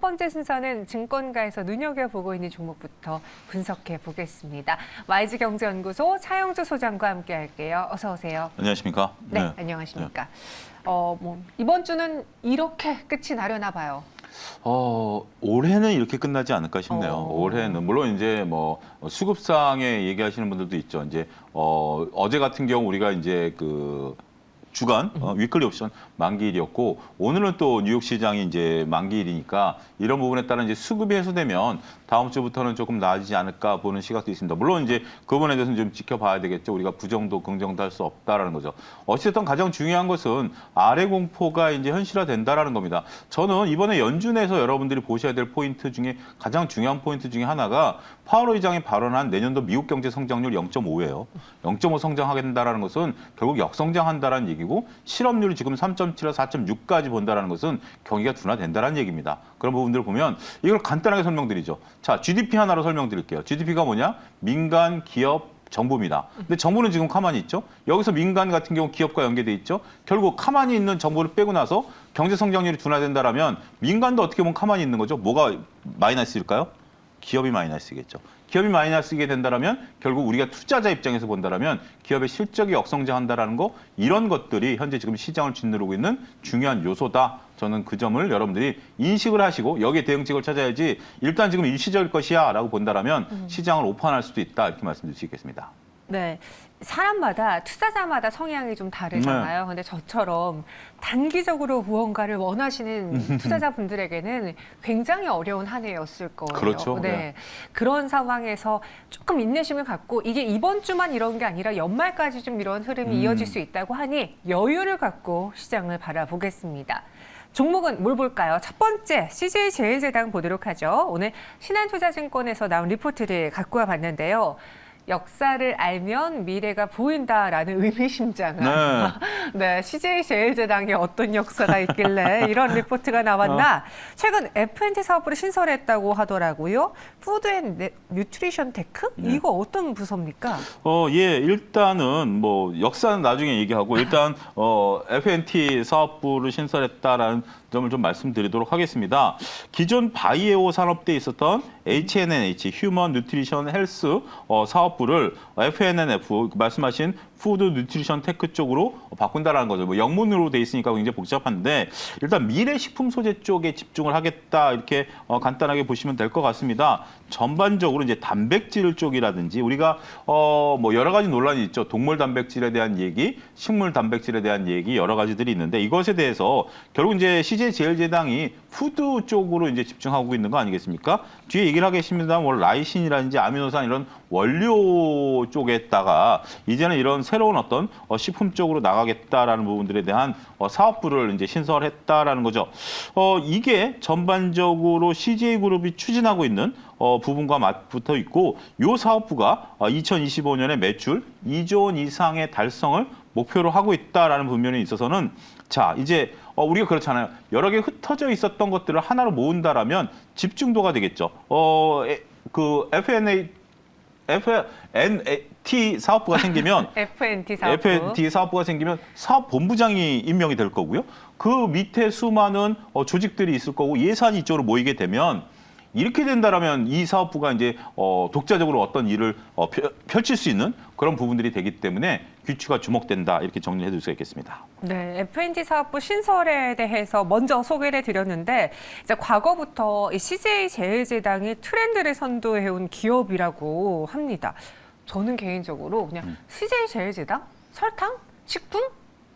번째 순서는 증권가에서 눈여겨보고 있는 종목부터 분석해 보겠습니다. YG경제연구소 차영주 소장과 함께 할게요. 어서 오세요. 안녕하십니까? 네, 안녕하십니까? 이번 주는 이렇게 끝이 나려나 봐요. 올해는 이렇게 끝나지 않을까 싶네요. 올해는 물론 이제 뭐 수급상에 얘기하시는 분들도 있죠. 이제 어제 같은 경우 우리가 이제 그 주간 위클리 옵션 만기일이었고 오늘은 또 뉴욕 시장이 이제 만기일이니까 이런 부분에 따라 이제 수급이 해소되면 다음 주부터는 조금 나아지지 않을까 보는 시각도 있습니다. 물론 이제 그 부분에 대해서는 좀 지켜봐야 되겠죠. 우리가 부정도 긍정도 할 수 없다라는 거죠. 어쨌든 가장 중요한 것은 아래 공포가 이제 현실화된다라는 겁니다. 저는 이번에 연준에서 여러분들이 보셔야 될 포인트 중에 가장 중요한 포인트 중에 하나가 파월 의장이 발언한 내년도 미국 경제 성장률 0.5예요. 0.5 성장하게 된다라는 것은 결국 역성장한다라는 얘기고 실업률이 지금 3.7에서 4.6까지 본다라는 것은 경기가 둔화된다라는 얘기입니다. 그런 부분들을 보면 이걸 간단하게 설명드리죠. 자, GDP 하나로 설명드릴게요. GDP가 뭐냐? 민간, 기업, 정부입니다. 근데 정부는 지금 가만히 있죠. 여기서 민간 같은 경우 기업과 연계돼 있죠. 결국 가만히 있는 정부를 빼고 나서 경제 성장률이 둔화된다라면 민간도 어떻게 보면 가만히 있는 거죠. 뭐가 마이너스일까요? 기업이 마이너스겠죠. 기업이 마이너스게 된다라면 결국 우리가 투자자 입장에서 본다라면 기업의 실적이 역성장한다라는 거 이런 것들이 현재 지금 시장을 짓누르고 있는 중요한 요소다. 저는 그 점을 여러분들이 인식을 하시고 여기에 대응책을 찾아야지 일단 지금 일시적일 것이야라고 본다라면 시장을 오판할 수도 있다 이렇게 말씀드릴 수 있겠습니다. 네. 사람마다 투자자마다 성향이 좀 다르잖아요. 근데 저처럼 단기적으로 무언가를 원하시는 투자자분들에게는 굉장히 어려운 한 해였을 거예요. 그렇죠. 네. 그런 상황에서 조금 인내심을 갖고 이게 이번 주만 이런 게 아니라 연말까지 좀 이런 흐름이 이어질 수 있다고 하니 여유를 갖고 시장을 바라보겠습니다. 종목은 뭘 볼까요? 첫 번째, CJ제일제당 보도록 하죠. 오늘 신한투자증권에서 나온 리포트를 갖고 와봤는데요. 역사를 알면 미래가 보인다라는 의미심장한 네, CJ제일제당에 어떤 역사가 있길래 이런 리포트가 나왔나? 최근 F&T 사업부를 신설했다고 하더라고요. 푸드 앤 뉴트리션 테크? 이거 어떤 부서입니까? 예, 일단은 뭐 역사는 나중에 얘기하고 일단 F&T 사업부를 신설했다라는 점을 좀 말씀드리도록 하겠습니다. 기존 바이오오 산업대에 있었던 HNNH, 휴먼 뉴트리션 헬스 사업부를 FNNF, 말씀하신 푸드 뉴트리션 테크 쪽으로 바꾼다라는 거죠. 뭐 영문으로 돼 있으니까 굉장히 복잡한데 일단 미래 식품 소재 쪽에 집중을 하겠다 이렇게 간단하게 보시면 될 것 같습니다. 전반적으로 이제 단백질 쪽이라든지 우리가 뭐 여러 가지 논란이 있죠. 동물 단백질에 대한 얘기, 식물 단백질에 대한 얘기 여러 가지들이 있는데 이것에 대해서 결국 이제 CJ제일제당이 푸드 쪽으로 이제 집중하고 있는 거 아니겠습니까? 뒤에 얘기를 하겠습니다. 뭐 라이신이라든지 아미노산 이런 원료 쪽에다가 이제는 이런 새로운 어떤 식품 쪽으로 나가겠다라는 부분들에 대한 사업부를 이제 신설했다라는 거죠. 이게 전반적으로 CJ그룹이 추진하고 있는 부분과 맞붙어 있고 이 사업부가 2025년에 매출 2조 원 이상의 달성을 목표로 하고 있다라는 분면에 있어서는 자 이제 우리가 그렇잖아요. 여러 개 흩어져 있었던 것들을 하나로 모은다라면 집중도가 되겠죠. 그 FNT 사업부가 생기면 FNT 사업부가 생기면 사업본부장이 임명이 될 거고요. 그 밑에 수많은 조직들이 있을 거고 예산이 이쪽으로 모이게 되면 이렇게 된다라면 이 사업부가 이제 독자적으로 어떤 일을 펼칠 수 있는 그런 부분들이 되기 때문에 귀추가 주목된다 이렇게 정리해 드릴 수 있겠습니다. 네, F&T 사업부 신설에 대해서 먼저 소개를 드렸는데 이제 과거부터 이 CJ제일제당이 트렌드를 선도해온 기업이라고 합니다. 저는 개인적으로 그냥 CJ제일제당? 설탕? 식품?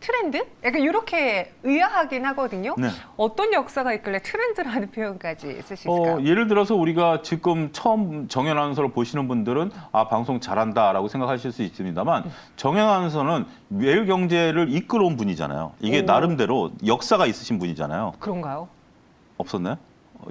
트렌드? 약간 이렇게 의아하긴 하거든요. 네. 어떤 역사가 있길래 트렌드라는 표현까지 쓸 수 있을까요? 예를 들어서 우리가 지금 처음 정현 아나운서를 보시는 분들은 아 방송 잘한다라고 생각하실 수 있습니다만 정현 아나운서는 매일경제를 이끌어온 분이잖아요. 이게 나름대로 역사가 있으신 분이잖아요. 그런가요? 없었나요?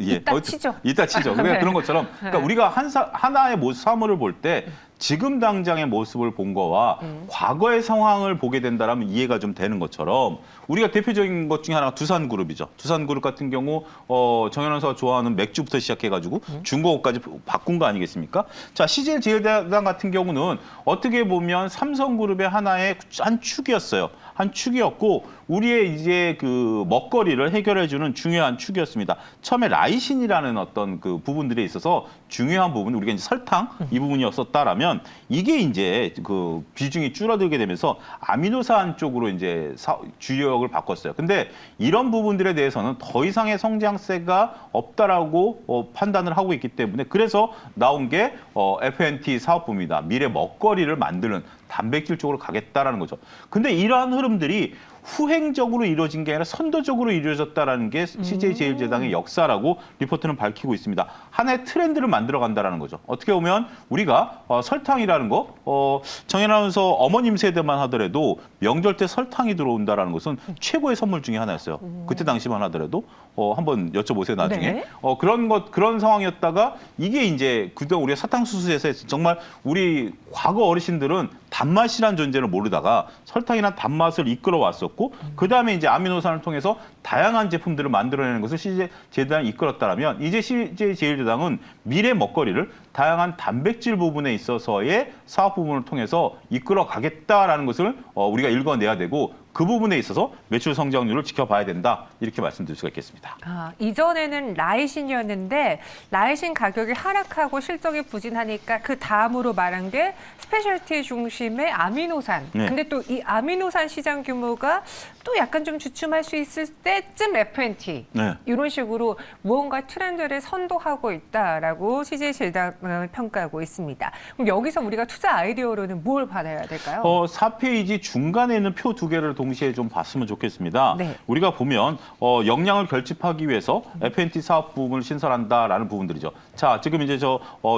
예. 이따 치죠. 이따 치죠. 그러니까 네. 그런 것처럼 그러니까 우리가 하나의 사물을 볼 때 지금 당장의 모습을 본 거와 과거의 상황을 보게 된다라면 이해가 좀 되는 것처럼 우리가 대표적인 것 중에 하나가 두산그룹이죠. 두산그룹 같은 경우 정현원 선수가 좋아하는 맥주부터 시작해가지고 중고까지 바꾼 거 아니겠습니까? 자, CJ 제일제당 같은 경우는 어떻게 보면 삼성그룹의 하나의 한 축이었어요. 한 축이었고 우리의 이제 그 먹거리를 해결해주는 중요한 축이었습니다. 처음에 라이신이라는 어떤 그 부분들에 있어서 중요한 부분, 우리가 이제 설탕 이 부분이었었다라면 이게 이제 그 비중이 줄어들게 되면서 아미노산 쪽으로 이제 주력을 바꿨어요. 근데 이런 부분들에 대해서는 더 이상의 성장세가 없다라고 판단을 하고 있기 때문에 그래서 나온 게 FNT 사업부입니다. 미래 먹거리를 만드는 단백질 쪽으로 가겠다라는 거죠. 근데 이러한 흐름들이 후행적으로 이루어진 게 아니라 선도적으로 이루어졌다라는 게 CJ제일제당의 역사라고 리포트는 밝히고 있습니다. 하나의 트렌드를 만들어 간다라는 거죠. 어떻게 보면 우리가 설탕이라는 거, 정연 아나운서 어머님 세대만 하더라도 명절 때 설탕이 들어온다라는 것은 최고의 선물 중에 하나였어요. 그때 당시만 하더라도 한번 여쭤보세요 나중에. 네. 그런 상황이었다가 이게 이제 그동안 우리가 사탕수수에서 정말 우리 과거 어르신들은 단맛이란 존재를 모르다가 설탕이란 단맛을 이끌어 왔었고 그다음에 이제 아미노산을 통해서 다양한 제품들을 만들어내는 것을 CJ제일제당이 이끌었다면 이제 CJ제일제당은 미래 먹거리를 다양한 단백질 부분에 있어서의 사업 부분을 통해서 이끌어 가겠다라는 것을 우리가 읽어내야 되고 그 부분에 있어서 매출 성장률을 지켜봐야 된다 이렇게 말씀드릴 수가 있겠습니다. 이전에는 라이신이었는데 라이신 가격이 하락하고 실적이 부진하니까 그 다음으로 말한 게 스페셜티 중심의 아미노산. 네. 근데 또 이 아미노산 시장 규모가 또 약간 좀 주춤할 수 있을 때쯤 FNT. 네. 이런 식으로 무언가 트렌드를 선도하고 있다라고 CJ제일당을 평가하고 있습니다. 그럼 여기서 우리가 투자 아이디어로는 뭘 받아야 될까요? 4페이지 중간에 있는 표 두 개를 동시에 좀 봤으면 좋겠습니다. 네. 우리가 보면 역량을 결집하기 위해서 FNT 사업 부분을 신설한다라는 부분들이죠. 자, 지금 이제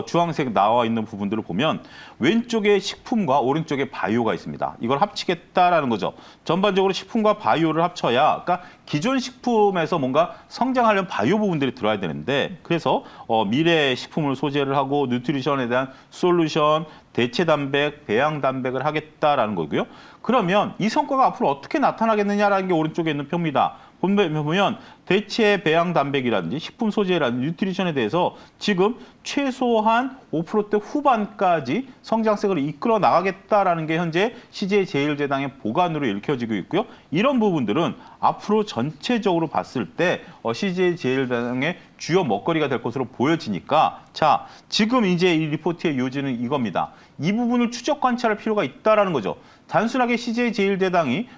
주황색 나와 있는 부분들을 보면 왼쪽에 식품과 오른쪽에 바이오가 있습니다. 이걸 합치겠다라는 거죠. 전반적으로 식품과 바이오를 합쳐야, 그러니까 기존 식품에서 뭔가 성장하려면 바이오 부분들이 들어야 되는데 그래서 미래 식품을 소재를 하고 뉴트리션에 대한 솔루션, 대체 단백, 배양 단백을 하겠다라는 거고요. 그러면 이 성과가 앞으로 어떻게 나타나겠느냐라는 게 오른쪽에 있는 표입니다. 보면 대체 배양 단백이라든지 식품 소재라든지 뉴트리션에 대해서 지금 최소한 5%대 후반까지 성장세를 이끌어 나가겠다라는 게 현재 CJ제일제당의 보관으로 읽혀지고 있고요. 이런 부분들은 앞으로 전체적으로 봤을 때 CJ제일제당의 주요 먹거리가 될 것으로 보여지니까 자, 지금 이제 이 리포트의 요지는 이겁니다. 이 부분을 추적 관찰할 필요가 있다라는 거죠. 단순하게 CJ제일제당이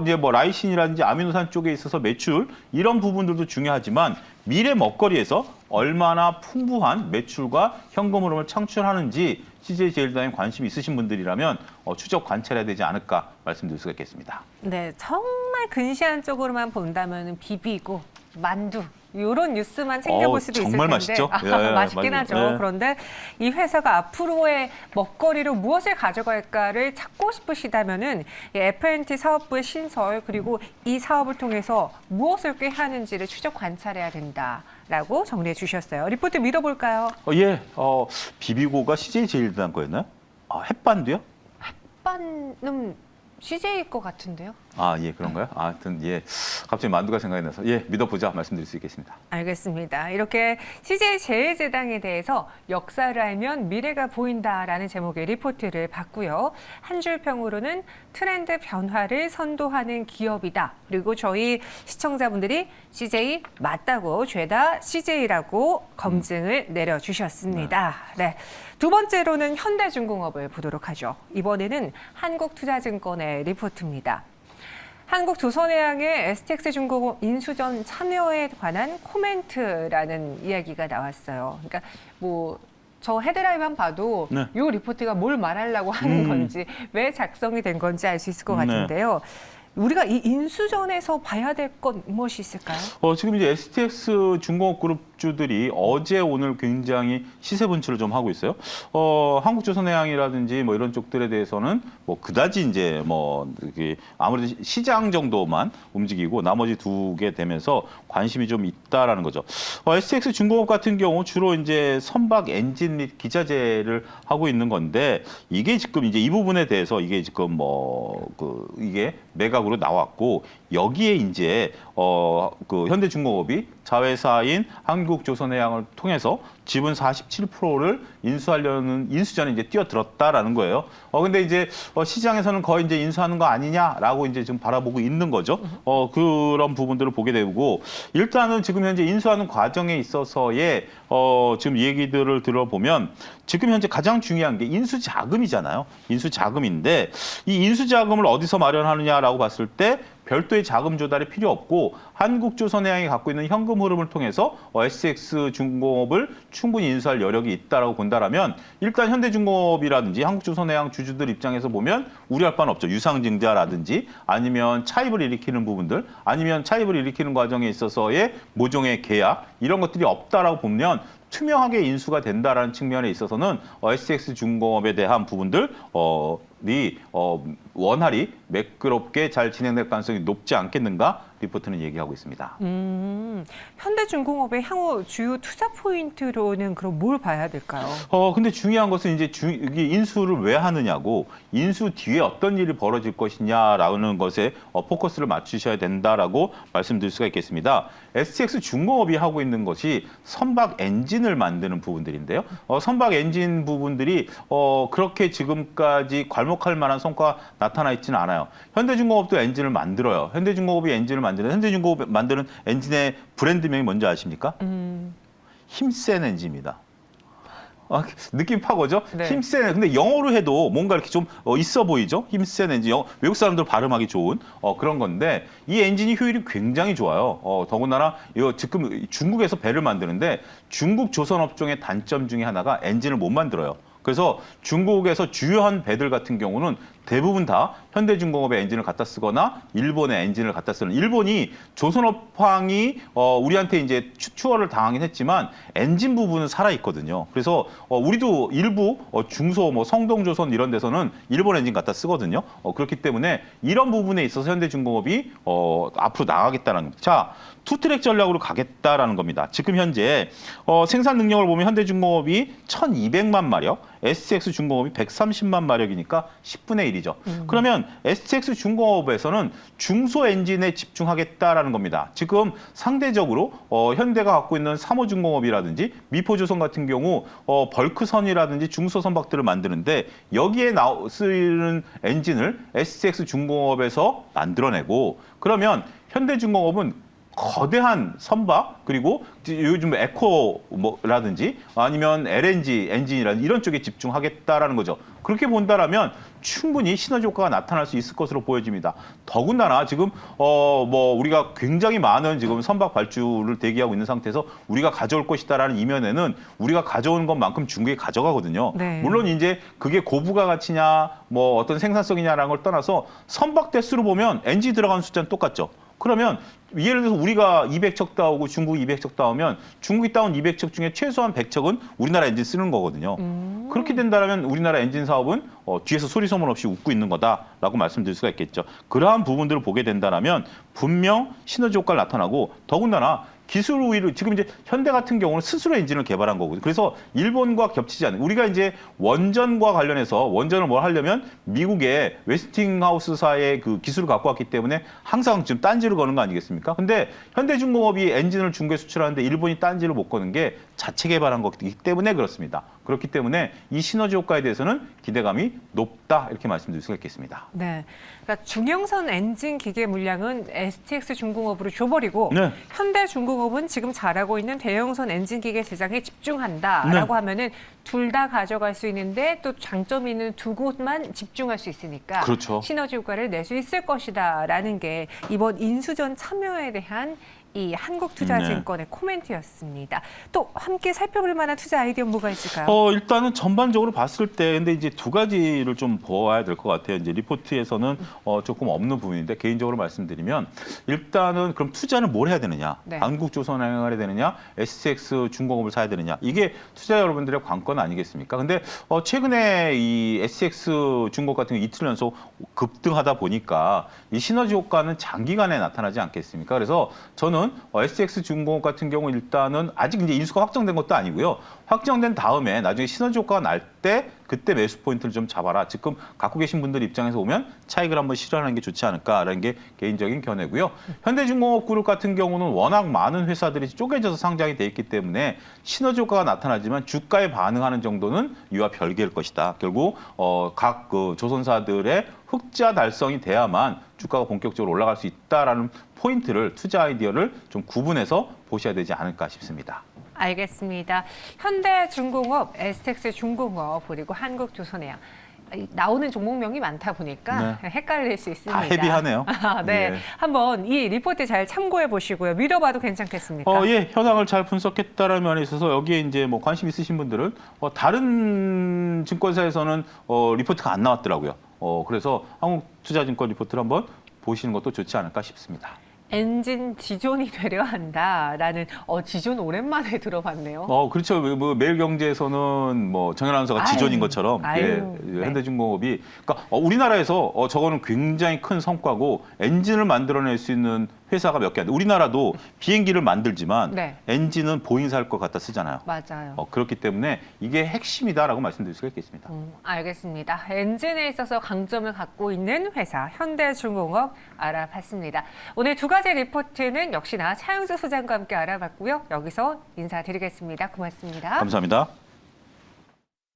이제 라이신이라든지 아미노산 쪽에 있어서 매출 이런 부분들도 중요하지만 미래 먹거리에서 얼마나 풍부한 매출과 현금 흐름을 창출하는지 CJ제일제당에 관심이 있으신 분들이라면 추적 관찰해야 되지 않을까 말씀드릴 수가 있겠습니다. 네, 정말 근시안 쪽으로만 본다면 비비고 만두 이런 뉴스만 챙겨볼 수도 있을 정말 텐데 맛있죠? 맛있긴 맞아요. 하죠. 네. 그런데 이 회사가 앞으로의 먹거리로 무엇을 가져갈까를 찾고 싶으시다면은 이 FNT 사업부의 신설 그리고 이 사업을 통해서 무엇을 꾀하는지를 추적 관찰해야 된다라고 정리해 주셨어요. 리포트 믿어볼까요? 비비고가 CJ제일제당 거였나요? 햇반도요? 햇반은 CJ일 것 같은데요. 예, 그런가요? 하여튼, 갑자기 만두가 생각이 나서, 믿어보자 말씀드릴 수 있겠습니다. 알겠습니다. 이렇게 CJ제일제당에 대해서 역사를 알면 미래가 보인다라는 제목의 리포트를 봤고요. 한 줄 평으로는 트렌드 변화를 선도하는 기업이다. 그리고 저희 시청자분들이 CJ 맞다고 죄다 CJ라고 검증을 내려주셨습니다. 네. 두 번째로는 현대중공업을 보도록 하죠. 이번에는 한국투자증권의 리포트입니다. 한국조선해양의 STX중공업 인수전 참여에 관한 코멘트라는 이야기가 나왔어요. 그러니까 저 헤드라인만 봐도 네. 이 리포트가 뭘 말하려고 하는 건지 왜 작성이 된 건지 알 수 있을 것 같은데요. 우리가 이 인수전에서 봐야 될 건 무엇이 있을까요? 지금 이제 STX 중공업 그룹주들이 어제 오늘 굉장히 시세 분출을 좀 하고 있어요. 한국조선해양이라든지 뭐 이런 쪽들에 대해서는 뭐 그다지 이제 뭐 이렇게 아무래도 시장 정도만 움직이고 나머지 두 개 되면서 관심이 좀 있다라는 거죠. STX 중공업 같은 경우 주로 이제 선박 엔진 및 기자재를 하고 있는 건데 이게 지금 이제 이 부분에 대해서 이게 지금 이게 매각으로 나왔고 여기에 이제 그 현대중공업이 자회사인 한국조선해양을 통해서 지분 47%를 인수하려는 인수전에 이제 뛰어들었다라는 거예요. 근데 이제 시장에서는 거의 이제 인수하는 거 아니냐라고 이제 지금 바라보고 있는 거죠. 그런 부분들을 보게 되고 일단은 지금 현재 인수하는 과정에 있어서의 지금 얘기들을 들어보면 지금 현재 가장 중요한 게 인수 자금이잖아요. 인수 자금인데 이 인수 자금을 어디서 마련하느냐라고 봤을 때 별도의 자금 조달이 필요 없고 한국조선해양이 갖고 있는 현금 흐름을 통해서 STX 중공업을 충분히 인수할 여력이 있다라고 본다라면 일단 현대중공업이라든지 한국조선해양 주주들 입장에서 보면 우려할 바는 없죠. 유상증자라든지 아니면 차입을 일으키는 부분들 아니면 차입을 일으키는 과정에 있어서의 모종의 계약 이런 것들이 없다라고 보면 투명하게 인수가 된다라는 측면에 있어서는 STX 중공업에 대한 부분들 원활히 매끄럽게 잘 진행될 가능성이 높지 않겠는가 리포트는 얘기하고 있습니다. 현대중공업의 향후 주요 투자 포인트로는 그럼 뭘 봐야 될까요? 근데 중요한 것은 이제 이게 인수를 왜 하느냐고 인수 뒤에 어떤 일이 벌어질 것이냐라는 것에 포커스를 맞추셔야 된다라고 말씀드릴 수가 있겠습니다. STX 중공업이 하고 있는 것이 선박 엔진을 만드는 부분들인데요. 선박 엔진 부분들이 그렇게 지금까지 괄목할 만한 성과가 나타나 있지는 않아요. 현대중공업도 엔진을 만들어요. 현대중공업이 엔진을 만드는 현대중공업이 만드는 엔진의 브랜드명이 뭔지 아십니까? 힘센 엔진입니다. 느낌 파고죠? 네. 힘센. 근데 영어로 해도 뭔가 이렇게 좀 있어 보이죠? 힘센 엔진. 외국 사람들 발음하기 좋은 그런 건데 이 엔진이 효율이 굉장히 좋아요. 더군다나 이거 지금 중국에서 배를 만드는데 중국 조선업종의 단점 중에 하나가 엔진을 못 만들어요. 그래서 중국에서 주요한 배들 같은 경우는 대부분 다 현대중공업의 엔진을 갖다 쓰거나 일본의 엔진을 갖다 쓰는 일본이 조선업황이 우리한테 이제 추월을 당하긴 했지만 엔진 부분은 살아 있거든요. 그래서 우리도 일부 중소 뭐 성동조선 이런 데서는 일본 엔진 갖다 쓰거든요. 그렇기 때문에 이런 부분에 있어서 현대중공업이 앞으로 나가겠다는 겁니다. 자, 투트랙 전략으로 가겠다라는 겁니다. 지금 현재 생산 능력을 보면 현대중공업이 1,200만 마력, STX 중공업이 130만 마력이니까 10분의 1이죠. 그러면 STX 중공업에서는 중소 엔진에 집중하겠다라는 겁니다. 지금 상대적으로 현대가 갖고 있는 3호 중공업이라든지 미포조선 같은 경우 벌크선이라든지 중소 선박들을 만드는데 여기에 쓰이는 엔진을 STX 중공업에서 만들어내고 그러면 현대중공업은 거대한 선박 그리고 요즘 에코라든지 아니면 LNG 엔진이라든지 이런 쪽에 집중하겠다라는 거죠. 그렇게 본다라면 충분히 시너지 효과가 나타날 수 있을 것으로 보여집니다. 더군다나 지금 우리가 굉장히 많은 지금 선박 발주를 대기하고 있는 상태에서 우리가 가져올 것이다라는 이면에는 우리가 가져오는 것만큼 중국이 가져가거든요. 네. 물론 이제 그게 고부가 가치냐 뭐 어떤 생산성이냐라는 걸 떠나서 선박 대수로 보면 엔진 들어가는 숫자는 똑같죠. 그러면 예를 들어서 우리가 200척 따오고 중국이 200척 따오면 중국이 따온 200척 중에 최소한 100척은 우리나라 엔진 쓰는 거거든요. 그렇게 된다면 우리나라 엔진 사업은 뒤에서 소리 소문 없이 웃고 있는 거다라고 말씀드릴 수가 있겠죠. 그러한 부분들을 보게 된다면 분명 시너지 효과가 나타나고 더군다나 기술 우위를 지금 이제 현대 같은 경우는 스스로 엔진을 개발한 거거든요. 그래서 일본과 겹치지 않는 우리가 이제 원전과 관련해서 원전을 뭘 하려면 미국의 웨스팅하우스사의 그 기술을 갖고 왔기 때문에 항상 지금 딴지를 거는 거 아니겠습니까? 근데 현대중공업이 엔진을 중국에 수출하는데 일본이 딴지를 못 거는 게 자체 개발한 거기 때문에 그렇습니다. 그렇기 때문에 이 시너지 효과에 대해서는 기대감이 높다 이렇게 말씀드릴 수가 있겠습니다. 네, 그러니까 중형선 엔진 기계 물량은 STX 중공업으로 줘버리고 네. 현대중공업은 지금 잘하고 있는 대형선 엔진 기계 제작에 집중한다라고 하면은 둘 다 가져갈 수 있는데 또 장점이 있는 두 곳만 집중할 수 있으니까 그렇죠. 시너지 효과를 낼 수 있을 것이다라는 게 이번 인수전 참여에 대한 이 한국투자증권의 코멘트였습니다. 또 함께 살펴볼 만한 투자 아이디어 뭐가 있을까요? 일단은 전반적으로 봤을 때 근데 이제 두 가지를 좀 보아야 될 것 같아요. 이제 리포트에서는 조금 없는 부분인데 개인적으로 말씀드리면 일단은 그럼 투자는 뭘 해야 되느냐? 네. 한국조선행을 해야 되느냐? SX 중공업을 사야 되느냐? 이게 투자 여러분들의 관건 아니겠습니까? 근데 최근에 이 SX 중공업 같은 경우 이틀 연속 급등하다 보니까 이 시너지 효과는 장기간에 나타나지 않겠습니까? 그래서 저는 SX 중공업 같은 경우 일단은 아직 이제 인수가 확정된 것도 아니고요. 확정된 다음에 나중에 시너지 효과가 날 때 그때 매수 포인트를 좀 잡아라. 지금 갖고 계신 분들 입장에서 보면 차익을 한번 실현하는 게 좋지 않을까라는 게 개인적인 견해고요. 현대중공업 그룹 같은 경우는 워낙 많은 회사들이 쪼개져서 상장이 돼 있기 때문에 시너지 효과가 나타나지만 주가에 반응하는 정도는 이와 별개일 것이다. 결국 각 그 조선사들의 흑자 달성이 돼야만 주가가 본격적으로 올라갈 수 있다라는 포인트를 투자 아이디어를 좀 구분해서 보셔야 되지 않을까 싶습니다. 알겠습니다. 현대중공업, STX 중공업, 그리고 한국조선해양. 나오는 종목명이 많다 보니까 헷갈릴 수 있습니다. 다 헤비하네요. 네, 예. 한번 이 리포트 잘 참고해 보시고요. 믿어봐도 괜찮겠습니까? 예, 현황을 잘 분석했다라는 면에 있어서 여기에 이제 뭐 관심 있으신 분들은 다른 증권사에서는 리포트가 안 나왔더라고요. 그래서 한국투자증권 리포트를 한번 보시는 것도 좋지 않을까 싶습니다. 엔진 지존이 되려 한다라는 지존 오랜만에 들어봤네요. 그렇죠. 뭐 매일경제에서는 뭐 정연 아나운서가 지존인 것처럼 네. 현대중공업이 그러니까 우리나라에서 저거는 굉장히 큰 성과고 엔진을 만들어낼 수 있는 회사가 몇 개 안 돼. 우리나라도 비행기를 만들지만 네. 엔진은 보잉사를 것 갖다 쓰잖아요. 맞아요. 그렇기 때문에 이게 핵심이다라고 말씀드릴 수가 있겠습니다. 알겠습니다. 엔진에 있어서 강점을 갖고 있는 회사 현대중공업 알아봤습니다. 오늘 두 가지 리포트는 역시나 차영수 소장과 함께 알아봤고요. 여기서 인사드리겠습니다. 고맙습니다. 감사합니다.